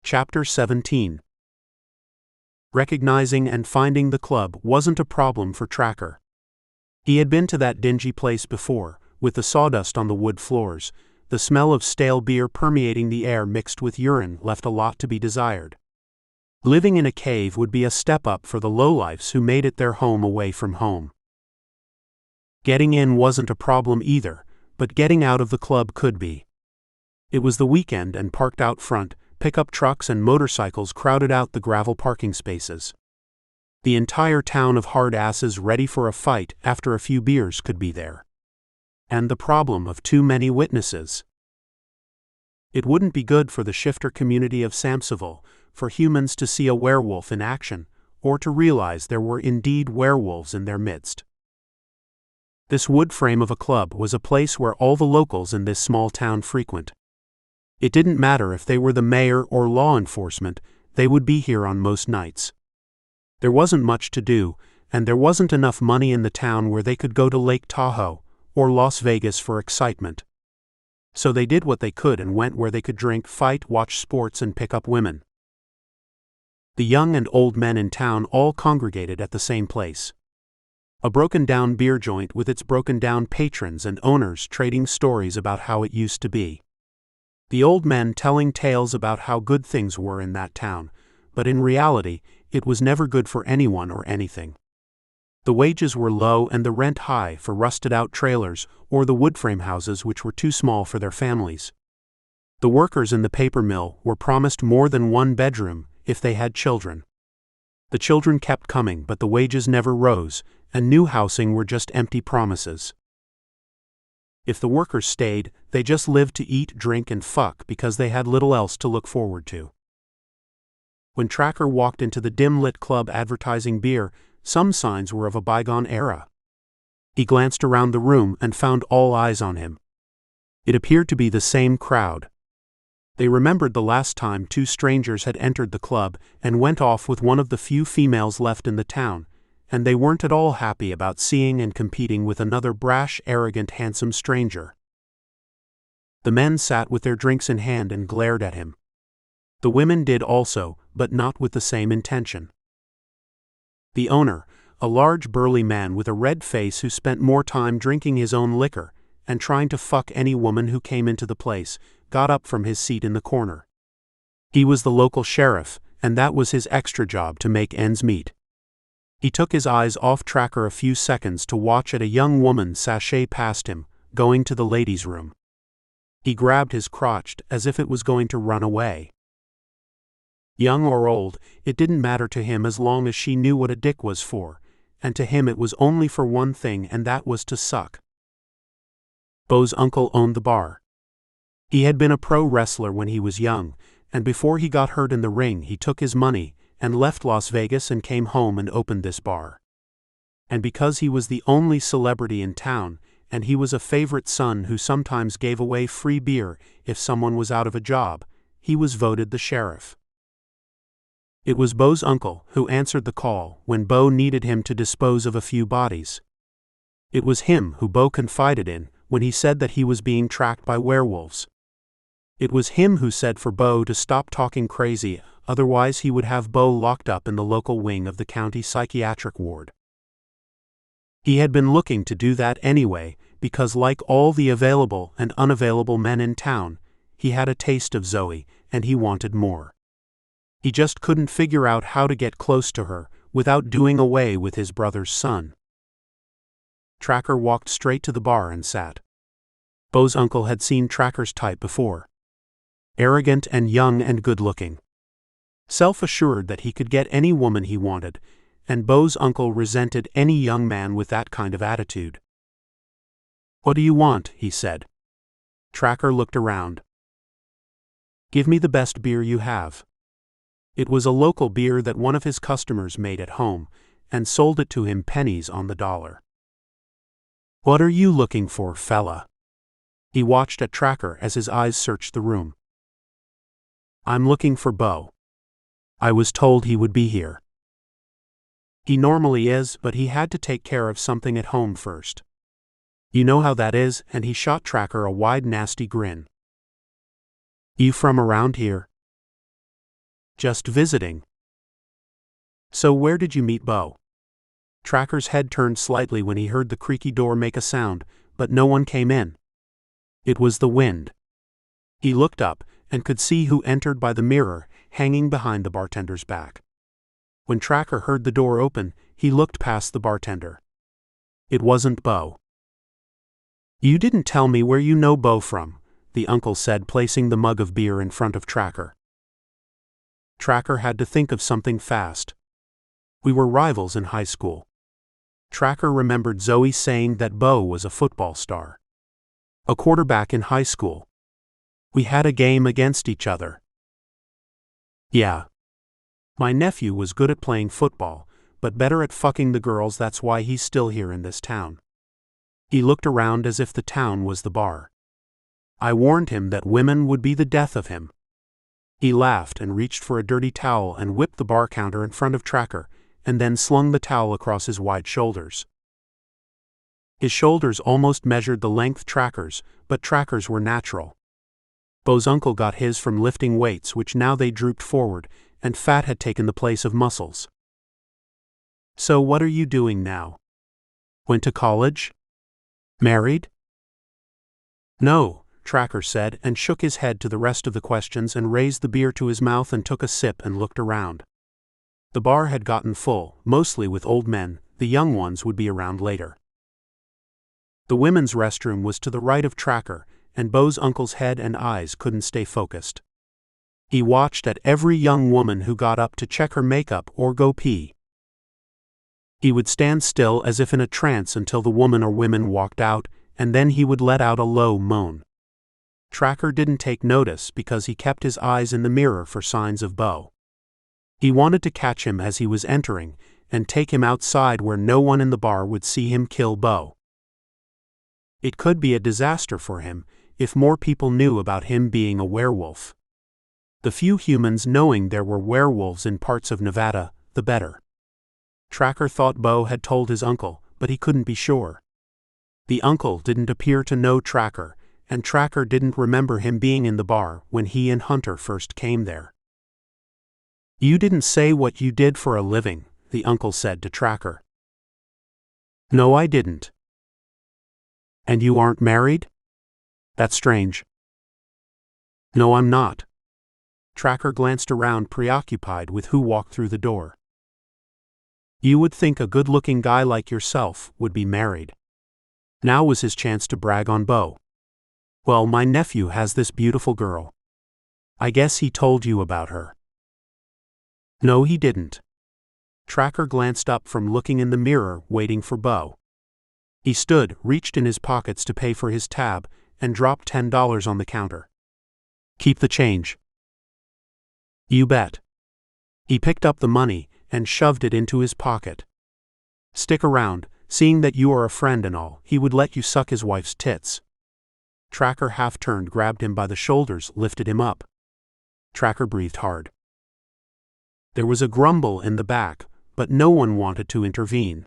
Chapter 17. Recognizing and finding the club wasn't a problem for Tracker. He had been to that dingy place before, with the sawdust on the wood floors. The smell of stale beer permeating the air mixed with urine left a lot to be desired. Living in a cave would be a step up for the lowlifes who made it their home away from home. Getting in wasn't a problem either, but getting out of the club could be. It was the weekend and parked out front, pickup trucks and motorcycles crowded out the gravel parking spaces. The entire town of hard asses ready for a fight after a few beers could be there. And the problem of too many witnesses. It wouldn't be good for the shifter community of Samseville for humans to see a werewolf in action, or to realize there were indeed werewolves in their midst. This wood frame of a club was a place where all the locals in this small town frequent. It didn't matter if they were the mayor or law enforcement, they would be here on most nights. There wasn't much to do, and there wasn't enough money in the town where they could go to Lake Tahoe or Las Vegas for excitement. So they did what they could and went where they could drink, fight, watch sports, and pick up women. The young and old men in town all congregated at the same place. A broken-down beer joint with its broken-down patrons and owners trading stories about how it used to be. The old men telling tales about how good things were in that town, but in reality, it was never good for anyone or anything. The wages were low and the rent high for rusted-out trailers or the wood frame houses which were too small for their families. The workers in the paper mill were promised more than one bedroom if they had children. The children kept coming, but the wages never rose, and new housing were just empty promises. If the workers stayed, they just lived to eat, drink, and fuck because they had little else to look forward to. When Tracker walked into the dim-lit club advertising beer, some signs were of a bygone era. He glanced around the room and found all eyes on him. It appeared to be the same crowd. They remembered the last time two strangers had entered the club and went off with one of the few females left in the town, and they weren't at all happy about seeing and competing with another brash, arrogant, handsome stranger. The men sat with their drinks in hand and glared at him. The women did also, but not with the same intention. The owner, a large burly man with a red face who spent more time drinking his own liquor and trying to fuck any woman who came into the place, got up from his seat in the corner. He was the local sheriff, and that was his extra job to make ends meet. He took his eyes off Tracker a few seconds to watch at a young woman sashay past him, going to the ladies' room. He grabbed his crotch as if it was going to run away. Young or old, it didn't matter to him as long as she knew what a dick was for, and to him it was only for one thing, and that was to suck. Beau's uncle owned the bar. He had been a pro wrestler when he was young, and before he got hurt in the ring he took his money and left Las Vegas and came home and opened this bar. And because he was the only celebrity in town, and he was a favorite son who sometimes gave away free beer if someone was out of a job, he was voted the sheriff. It was Beau's uncle who answered the call when Beau needed him to dispose of a few bodies. It was him who Beau confided in when he said that he was being tracked by werewolves. It was him who said for Beau to stop talking crazy, otherwise he would have Beau locked up in the local wing of the county psychiatric ward. He had been looking to do that anyway, because like all the available and unavailable men in town, he had a taste of Zoe, and he wanted more. He just couldn't figure out how to get close to her without doing away with his brother's son. Tracker walked straight to the bar and sat. Beau's uncle had seen Tracker's type before. Arrogant and young and good-looking. Self-assured that he could get any woman he wanted, and Beau's uncle resented any young man with that kind of attitude. "What do you want?" he said. Tracker looked around. "Give me the best beer you have." It was a local beer that one of his customers made at home, and sold it to him pennies on the dollar. "What are you looking for, fella?" He watched at Tracker as his eyes searched the room. "I'm looking for Beau. I was told he would be here." "He normally is, but he had to take care of something at home first. You know how that is," and he shot Tracker a wide, nasty grin. "You from around here?" Just visiting. So where did you meet Bo? Tracker's head turned slightly when he heard the creaky door make a sound, but no one came in. It was the wind. He looked up and could see who entered by the mirror hanging behind the bartender's back. When Tracker heard the door open, he looked past the bartender. It wasn't Bo. You didn't tell me where you know Bo from, the uncle said, placing the mug of beer in front of Tracker. Tracker had to think of something fast. We were rivals in high school. Tracker remembered Zoe saying that Bo was a football star. A quarterback in high school. We had a game against each other. Yeah. My nephew was good at playing football, but better at fucking the girls. That's why he's still here in this town. He looked around as if the town was the bar. I warned him that women would be the death of him. He laughed and reached for a dirty towel and whipped the bar counter in front of Tracker, and then slung the towel across his wide shoulders. His shoulders almost measured the length Tracker's, but Tracker's were natural. Bo's uncle got his from lifting weights, which now they drooped forward, and fat had taken the place of muscles. So what are you doing now? Went to college? Married? No, Tracker said, and shook his head to the rest of the questions and raised the beer to his mouth and took a sip and looked around. The bar had gotten full, mostly with old men. The young ones would be around later. The women's restroom was to the right of Tracker, and Bo's uncle's head and eyes couldn't stay focused. He watched at every young woman who got up to check her makeup or go pee. He would stand still as if in a trance until the woman or women walked out, and then he would let out a low moan. Tracker didn't take notice because he kept his eyes in the mirror for signs of Bo. He wanted to catch him as he was entering, and take him outside where no one in the bar would see him kill Bo. It could be a disaster for him if more people knew about him being a werewolf. The few humans knowing there were werewolves in parts of Nevada, the better. Tracker thought Bo had told his uncle, but he couldn't be sure. The uncle didn't appear to know Tracker, and Tracker didn't remember him being in the bar when he and Hunter first came there. You didn't say what you did for a living, the uncle said to Tracker. No, I didn't. And you aren't married? That's strange. No, I'm not. Tracker glanced around, preoccupied with who walked through the door. You would think a good-looking guy like yourself would be married. Now was his chance to brag on Bo. Well, my nephew has this beautiful girl. I guess he told you about her. No, he didn't. Tracker glanced up from looking in the mirror, waiting for Bo. He stood, reached in his pockets to pay for his tab, and dropped $10 on the counter. Keep the change. You bet. He picked up the money and shoved it into his pocket. Stick around, seeing that you are a friend and all, he would let you suck his wife's tits. Tracker half-turned, grabbed him by the shoulders, lifted him up. Tracker breathed hard. There was a grumble in the back, but no one wanted to intervene.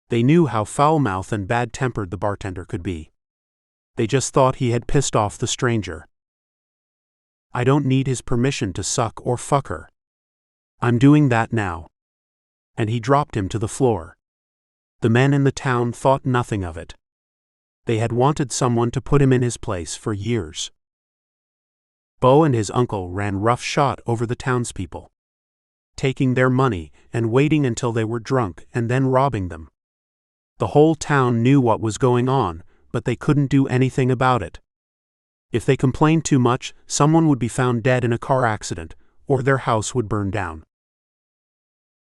They knew how foul-mouthed and bad-tempered the bartender could be. They just thought he had pissed off the stranger. I don't need his permission to suck or fuck her. I'm doing that now. And he dropped him to the floor. The men in the town thought nothing of it. They had wanted someone to put him in his place for years. Bo and his uncle ran roughshod over the townspeople, taking their money and waiting until they were drunk and then robbing them. The whole town knew what was going on, but they couldn't do anything about it. If they complained too much, someone would be found dead in a car accident, or their house would burn down.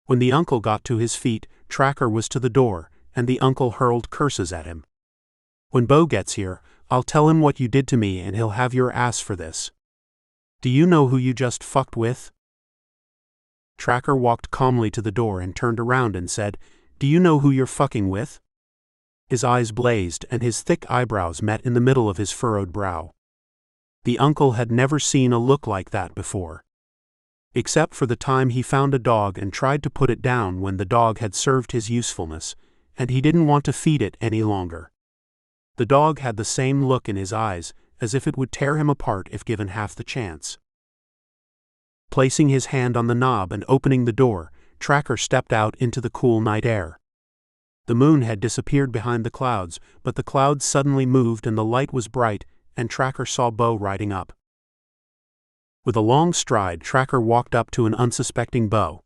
When the uncle got to his feet, Tracker was to the door, and the uncle hurled curses at him. When Bo gets here, I'll tell him what you did to me and he'll have your ass for this. Do you know who you just fucked with? Tracker walked calmly to the door and turned around and said, Do you know who you're fucking with? His eyes blazed and his thick eyebrows met in the middle of his furrowed brow. The uncle had never seen a look like that before. Except for the time he found a dog and tried to put it down when the dog had served his usefulness, and he didn't want to feed it any longer. The dog had the same look in his eyes, as if it would tear him apart if given half the chance. Placing his hand on the knob and opening the door, Tracker stepped out into the cool night air. The moon had disappeared behind the clouds, but the clouds suddenly moved and the light was bright, and Tracker saw Bo riding up. With a long stride, Tracker walked up to an unsuspecting Bo.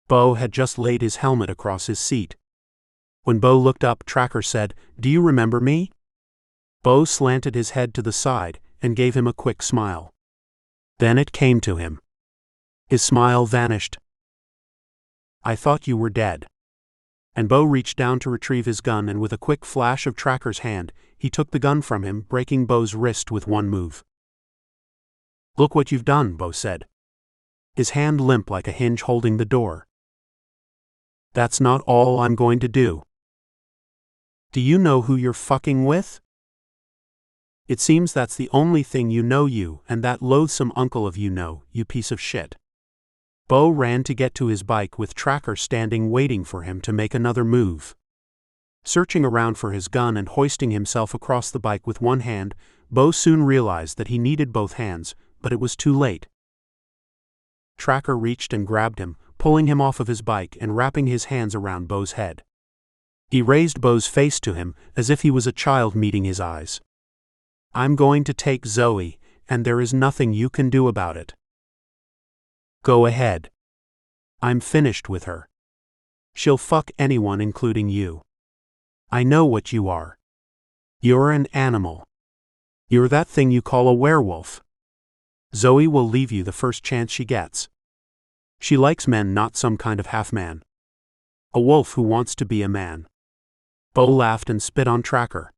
Bo had just laid his helmet across his seat. When Bo looked up, Tracker said, "Do you remember me?" Bo slanted his head to the side and gave him a quick smile. Then it came to him. His smile vanished. "I thought you were dead." And Bo reached down to retrieve his gun, and with a quick flash of Tracker's hand, he took the gun from him, breaking Bo's wrist with one move. "Look what you've done," Bo said. His hand limp like a hinge holding the door. "That's not all I'm going to do. Do you know who you're fucking with? It seems that's the only thing you know, you and that loathsome uncle of you piece of shit." Bo ran to get to his bike with Tracker standing waiting for him to make another move. Searching around for his gun and hoisting himself across the bike with one hand, Bo soon realized that he needed both hands, but it was too late. Tracker reached and grabbed him, pulling him off of his bike and wrapping his hands around Bo's head. He raised Bo's face to him as if he was a child meeting his eyes. "I'm going to take Zoe, and there is nothing you can do about it. Go ahead. I'm finished with her. She'll fuck anyone, including you. I know what you are. You're an animal. You're that thing you call a werewolf. Zoe will leave you the first chance she gets. She likes men, not some kind of half-man. A wolf who wants to be a man." Bo laughed and spit on Tracker.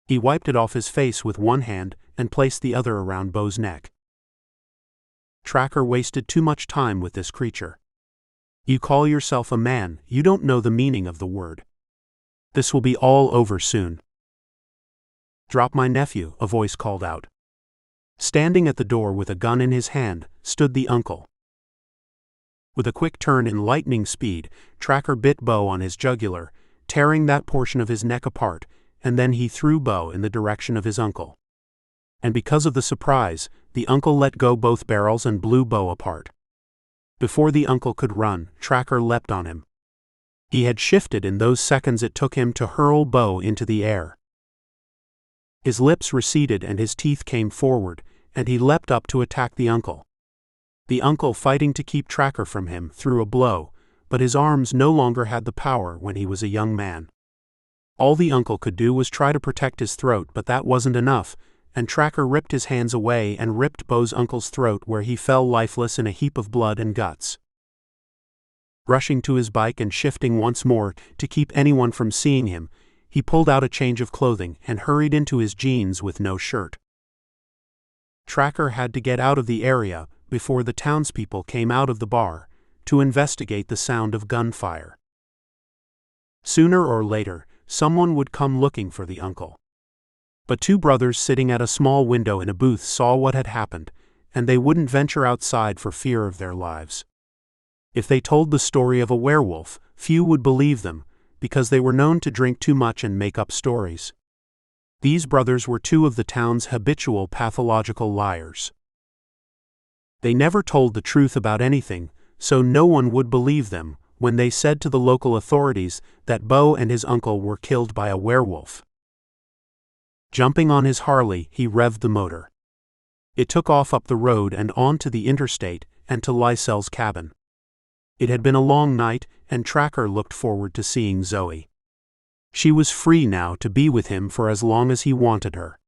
He wiped it off his face with one hand and placed the other around Bo's neck. Tracker wasted too much time with this creature. "You call yourself a man, you don't know the meaning of the word. This will be all over soon." "Drop my nephew," a voice called out. Standing at the door with a gun in his hand, stood the uncle. With a quick turn in lightning speed, Tracker bit Bo on his jugular, tearing that portion of his neck apart, and then he threw Bo in the direction of his uncle. And because of the surprise, the uncle let go both barrels and blew Bo apart. Before the uncle could run, Tracker leapt on him. He had shifted in those seconds it took him to hurl Bo into the air. His lips receded and his teeth came forward, and he leapt up to attack the uncle. The uncle, fighting to keep Tracker from him, threw a blow, but his arms no longer had the power when he was a young man. All the uncle could do was try to protect his throat, but that wasn't enough, and Tracker ripped his hands away and ripped Bo's uncle's throat, where he fell lifeless in a heap of blood and guts. Rushing to his bike and shifting once more to keep anyone from seeing him, he pulled out a change of clothing and hurried into his jeans with no shirt. Tracker had to get out of the area before the townspeople came out of the bar to investigate the sound of gunfire. Sooner or later, someone would come looking for the uncle. But two brothers sitting at a small window in a booth saw what had happened, and they wouldn't venture outside for fear of their lives. If they told the story of a werewolf, few would believe them, because they were known to drink too much and make up stories. These brothers were two of the town's habitual pathological liars. They never told the truth about anything, so no one would believe them when they said to the local authorities that Bo and his uncle were killed by a werewolf. Jumping on his Harley, he revved the motor. It took off up the road and onto the interstate and to Lysel's cabin. It had been a long night, and Tracker looked forward to seeing Zoe. She was free now to be with him for as long as he wanted her.